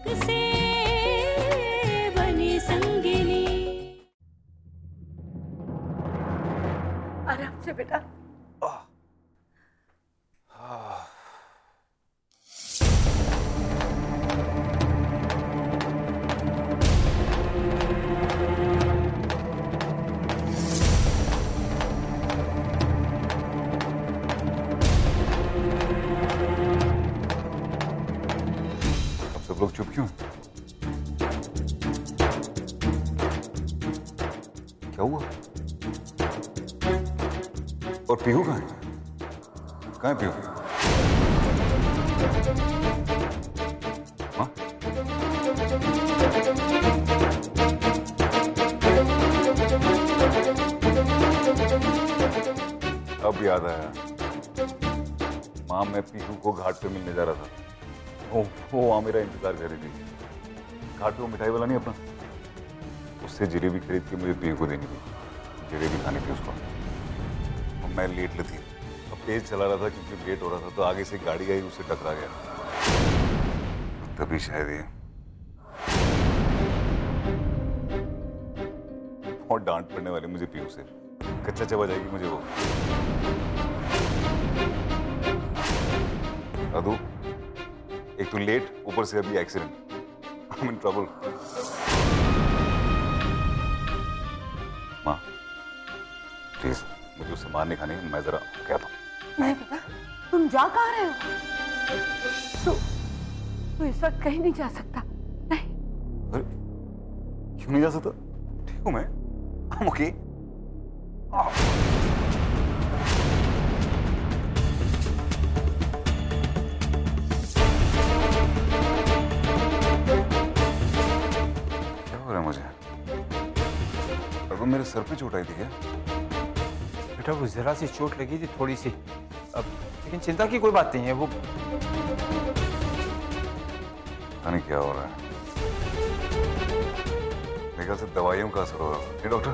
से बनी संगिनी। आराम से बेटा। लोग चुप क्यों? क्या हुआ? और पीहू कहाँ है? कहाँ है पीहू? हाँ? अब याद आया, माँ मैं पीहू को घाट पे मिलने जा रहा था। वो वहाँ मेरा इंतजार कर रही थी। घाट पे वो मिठाई वाला नहीं अपना, उससे जलेबी खरीद के मुझे पीहू को देनी थी। जलेबी खानी थी उसको। और मैं लेट थी, अब तेज चला रहा था क्योंकि लेट हो रहा था, तो आगे से गाड़ी आई, उससे टकरा गया। तभी शायद ये बहुत डांट पड़ने वाली मुझे पीहू से, कच्चा चबा जाएगी मुझे वो। अदू, एक तो लेट, ऊपर से अभी accident. I am in trouble. माँ प्लीज मुझे उससे मारने खाने, मैं जरा कहता हूँ। नहीं बेटा, तुम जा कहाँ रहे हो? तू इस वक्त कहीं नहीं जा सकता। नहीं। अरे क्यों नहीं जा सकता? ठीक हूँ मैं, I'm okay। मुझे अब मेरे सर पे चोट आई थी क्या? बेटा वो जरा सी चोट लगी थी, थोड़ी सी। अब लेकिन चिंता की कोई बात नहीं है। वो पता नहीं क्या हो रहा है। मेरे ख्याल से दवाइयों का असर हो रहा है। डॉक्टर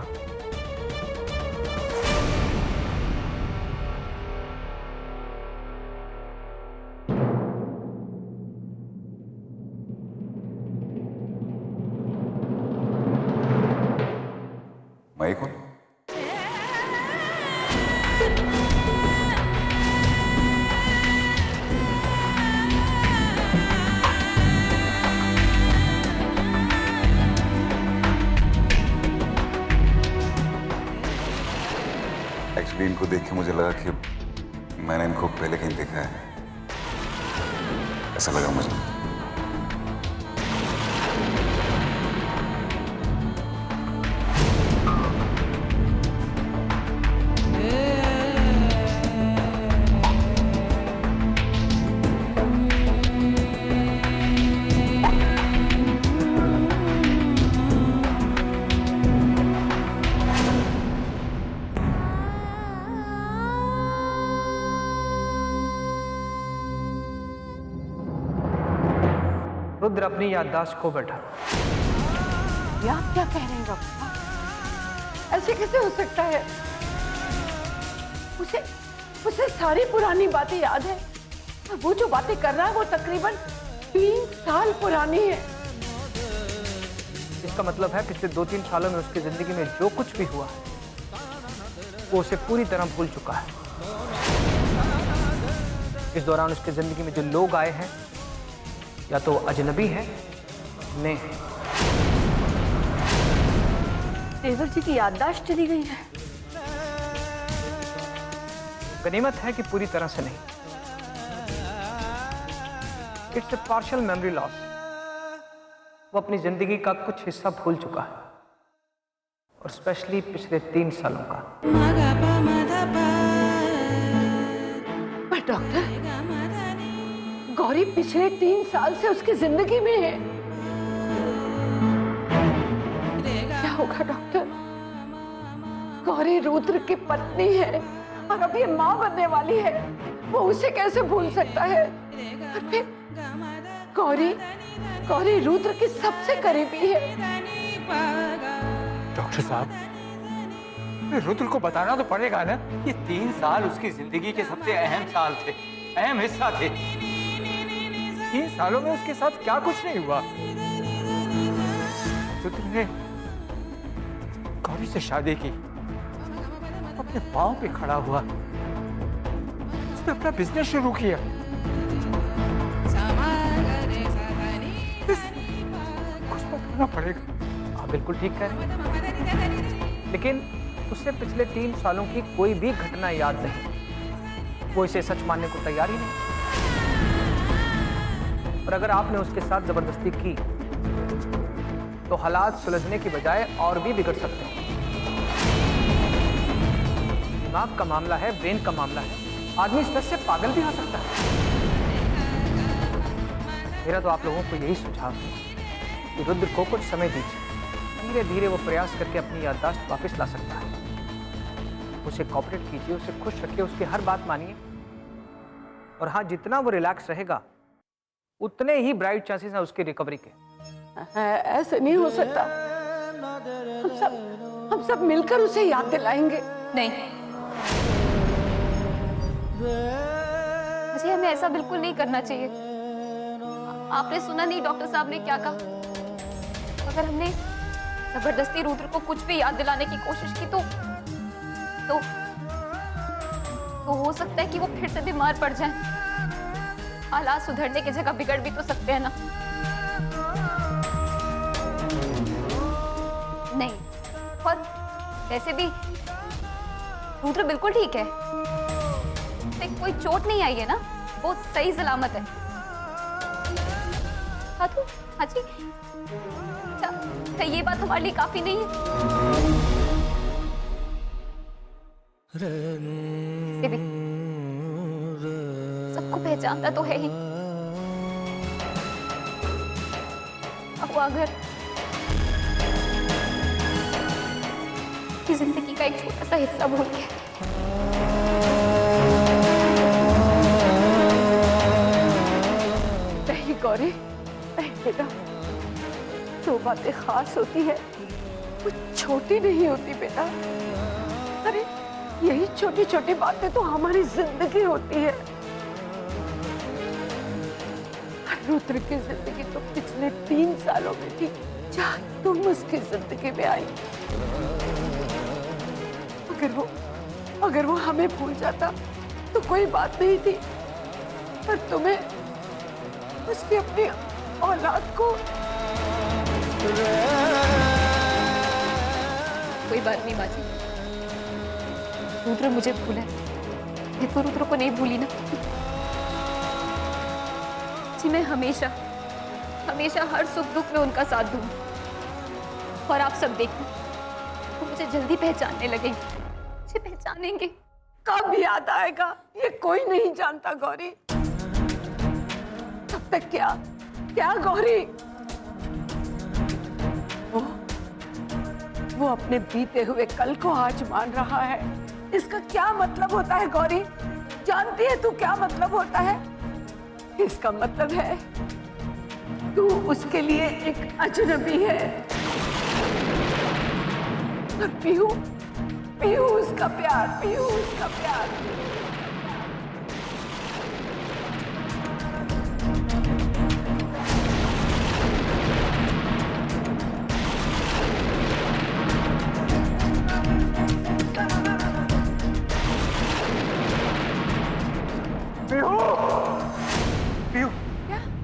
मैं कौन? एक्चुअली इनको देख के मुझे लगा कि मैंने इनको पहले कहीं देखा है, ऐसा लगा मुझे। रुद्र अपनी याददाश्त खो बैठा। ये आप क्या कह रहे हैं डॉक्टर? ऐसे कैसे हो सकता है? उसे सारी पुरानी बातें याद है, और वो जो बातें कर रहा है वो तकरीबन 3 साल पुरानी है। इसका मतलब है पिछले 2-3 सालों में उसकी जिंदगी में जो कुछ भी हुआ है वो उसे पूरी तरह भूल चुका है। इस दौरान उसकी जिंदगी में जो लोग आए हैं या तो अजनबी है, ने तेवर जी की याददाश्त चली गई है। गनीमत है कि पूरी तरह से नहीं। It's a partial memory loss. वो अपनी जिंदगी का कुछ हिस्सा भूल चुका है, और स्पेशली पिछले 3 सालों का। पर डॉक्टर, गौरी पिछले 3 साल से उसकी जिंदगी में है। क्या होगा डॉक्टर? गौरी रुद्र की पत्नी है और अब ये माँ बनने वाली है। वो उसे कैसे भूल सकता है? और फिर गौरी रुद्र की सबसे करीबी है। डॉक्टर साहब, रुद्र को बताना तो पड़ेगा ना। ये 3 साल उसकी जिंदगी के सबसे अहम साल थे, अहम हिस्सा थे। 3 सालों में उसके साथ क्या कुछ नहीं हुआ। तो तुमने गौरी से शादी की, अपने पांव पे खड़ा हुआ, उसने अपना बिजनेस शुरू किया। कुछ तो करना पड़ेगा। आप बिल्कुल ठीक कह रहे हैं, लेकिन उसे पिछले 3 सालों की कोई भी घटना याद नहीं। वो इसे सच मानने को तैयार ही नहीं। और अगर आपने उसके साथ जबरदस्ती की तो हालात सुलझने की बजाय और भी बिगड़ सकते हैं। दिमाग का मामला है, ब्रेन का मामला है, आदमी स्ट्रेस से पागल भी हो सकता है। मेरा तो आप लोगों को यही सुझाव है कि रुद्र को कुछ समय दीजिए। धीरे धीरे वो प्रयास करके अपनी याददाश्त वापस ला सकता है। उसे कोऑपरेट कीजिए, उसे खुश रखिए, उसकी हर बात मानिए। और हाँ, जितना वो रिलैक्स रहेगा उतने ही ब्राइट चांसेस हैं उसकी रिकवरी के। ऐसे नहीं हो सकता। हम सब मिलकर उसे याद दिलाएंगे। नहीं जी, हमें ऐसा बिल्कुल नहीं करना चाहिए। आपने सुना नहीं डॉक्टर साहब ने क्या कहा? अगर हमने जबरदस्ती रुद्र को कुछ भी याद दिलाने की कोशिश की तो हो सकता है कि वो फिर से बीमार पड़ जाए। हालात सुधरने की जगह बिगड़ भी तो सकते हैं ना। नहीं, और वैसे भी रुद्र बिल्कुल ठीक है, कोई चोट नहीं आई है ना, वो सही सलामत है। हाँ तो हाँ जी, क्या ये बात हमारे लिए काफी नहीं है? भी सबको पहचानता तो है ही। अब वो अगर जिंदगी का एक छोटा सा हिस्सा भूल गया। नहीं गौरी, नहीं बेटा, जो बातें खास होती है वो छोटी नहीं होती बेटा। अरे यही छोटी छोटी बातें तो हमारी जिंदगी होती है। रुद्र की जिंदगी तो पिछले 3 सालों में थी जहाँ तुम उसकी जिंदगी में आई। अगर वो हमें भूल जाता तो कोई बात नहीं थी, पर तुम्हें उसकी अपनी औलाद को। कोई बात नहीं बाजी, रुद्र मुझे भूला है, मैं तो रुद्र को नहीं भूली ना जी। मैं हमेशा हमेशा हर सुख दुख में उनका साथ दूंगी। और आप सब देखना, वो मुझे जल्दी पहचानने लगेंगे, मुझे पहचानेंगे। कब याद आएगा ये कोई नहीं जानता गौरी। तब तक क्या गौरी? वो अपने बीते हुए कल को आज मान रहा है। इसका क्या मतलब होता है गौरी? जानती है तू क्या मतलब होता है? इसका मतलब है तू उसके लिए एक अजनबी है और पीहू उसका प्यार, पीहू उसका प्यार।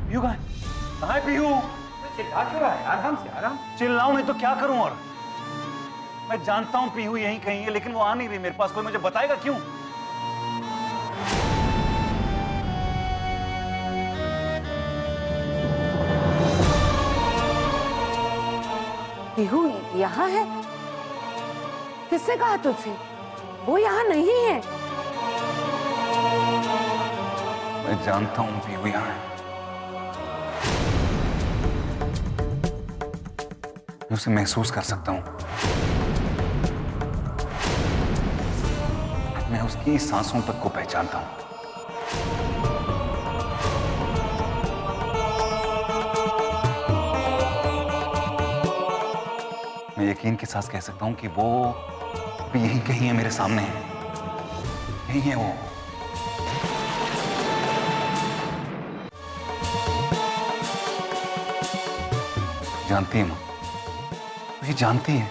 पीहू कहाँ है? पीहू चिल्ला क्यों रहा है? आराम से, आराम से। चिल्लाऊं नहीं तो क्या करूं? और मैं जानता हूं पीहू यहीं कहीं है, लेकिन वो आ नहीं रही मेरे पास। कोई मुझे बताएगा क्यों? पीहू यहाँ है? किससे कहा तुझसे? वो यहाँ नहीं है। मैं जानता हूं पीहू यहाँ है। मैं उसे महसूस कर सकता हूं। मैं उसकी सांसों तक को पहचानता हूं। मैं यकीन के साथ कह सकता हूं कि वो भी यहीं कहीं है, मेरे सामने है, यहीं है वो। जानती है माँ, ये जानती है।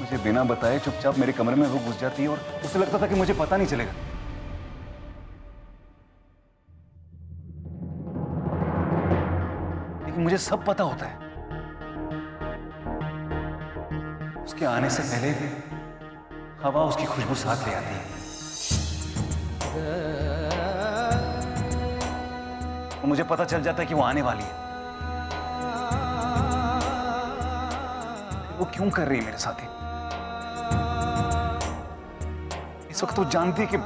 मुझे बिना बताए चुपचाप मेरे कमरे में वो घुस जाती है और उसे लगता था कि मुझे पता नहीं चलेगा। लेकिन मुझे सब पता होता है। उसके आने से पहले हवा उसकी खुशबू साथ ले आती है। और मुझे पता चल जाता है कि वो आने वाली है। वो क्यों कर रही है मेरे साथ? इस वक्त वो जानती है कि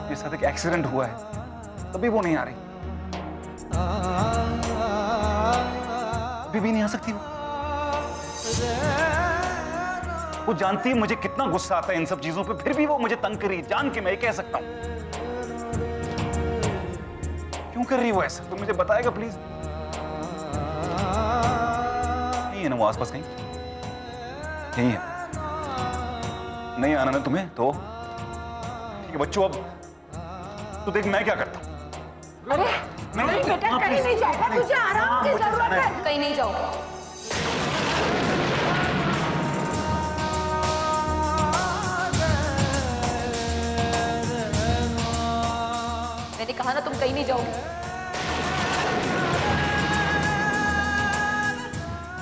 मेरे साथ एक एक्सीडेंट हुआ है, तभी वो नहीं आ रही। अभी भी नहीं आ सकती वो जानती है मुझे कितना गुस्सा आता है इन सब चीजों पे, फिर भी वो मुझे तंग कर रही है, जान के मैं कह सकता हूं। क्यों कर रही है वो ऐसा? तो मुझे बताएगा प्लीज। नहीं है ना वो आसपास कहीं? यही है। नहीं आना ना तुम्हें तो ठीक है बच्चों। अब तो देख मैं क्या करता हूं। अरे नहीं बेटा, कहीं नहीं जाएगा, तुझे आराम की जरूरत है। कहीं नहीं जाओ। मैंने कहा ना तुम कहीं नहीं जाओगे।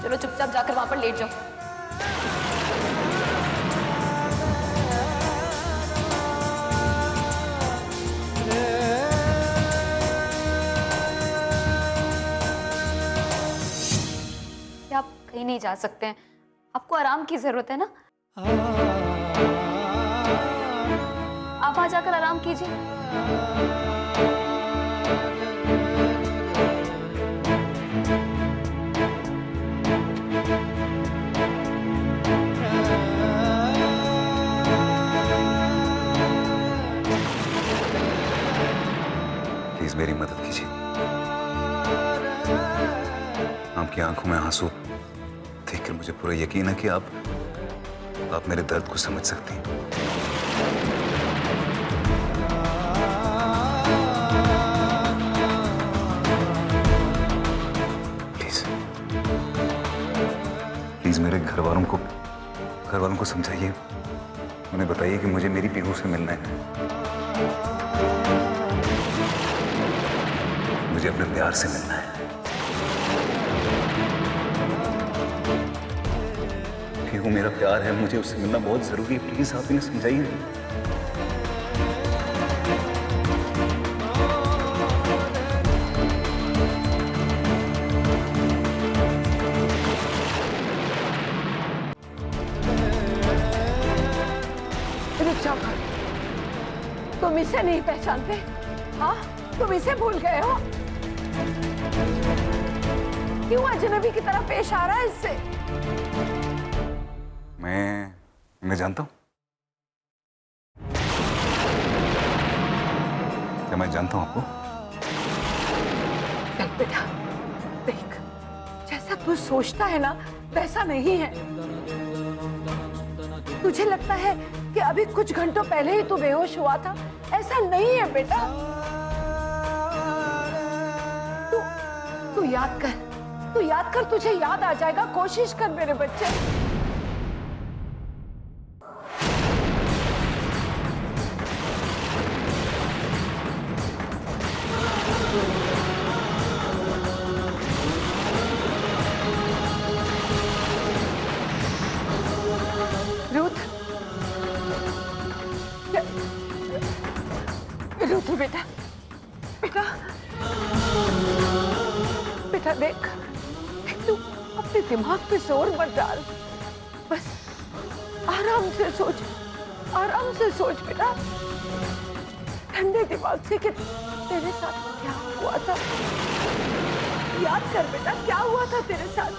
चलो चुपचाप जाकर वहां पर लेट जाओ। आप कहीं नहीं जा सकते हैं, आपको आराम की जरूरत है ना। आप आ जाकर आराम कीजिए। प्लीज मेरी मदद कीजिए। आपकी आंखों में आंसू देखकर मुझे पूरा यकीन है कि आप मेरे दर्द को समझ सकती हैं। प्लीज मेरे घर वालों को समझाइए। उन्हें बताइए कि मुझे मेरी पीहू से मिलना है। मुझे अपने प्यार से मिलना है। पीहू मेरा प्यार है, मुझे उससे मिलना बहुत जरूरी है। प्लीज आप इन्हें समझाइए। तुम इसे नहीं पहचानते? हाँ, तुम इसे भूल गए हो? क्यों अजनबी की तरह पेश आ रहा है इससे? मैं जानता हूं। क्या मैं जानता हूं आपको? देख बेटा, देख, जैसा तू सोचता है ना वैसा नहीं है। तुझे लगता है कि अभी कुछ घंटों पहले ही तू बेहोश हुआ था, ऐसा नहीं है बेटा। तू याद कर, तुझे याद आ जाएगा। कोशिश कर मेरे बच्चे। रुथ बेटा, बेटा, बेटा देख, तू अपने दिमाग पे जोर मत डाल। बस आराम से सोच बेटा, ठंडे दिमाग से कि तेरे साथ क्या हुआ था। याद कर बेटा, क्या हुआ था तेरे साथ।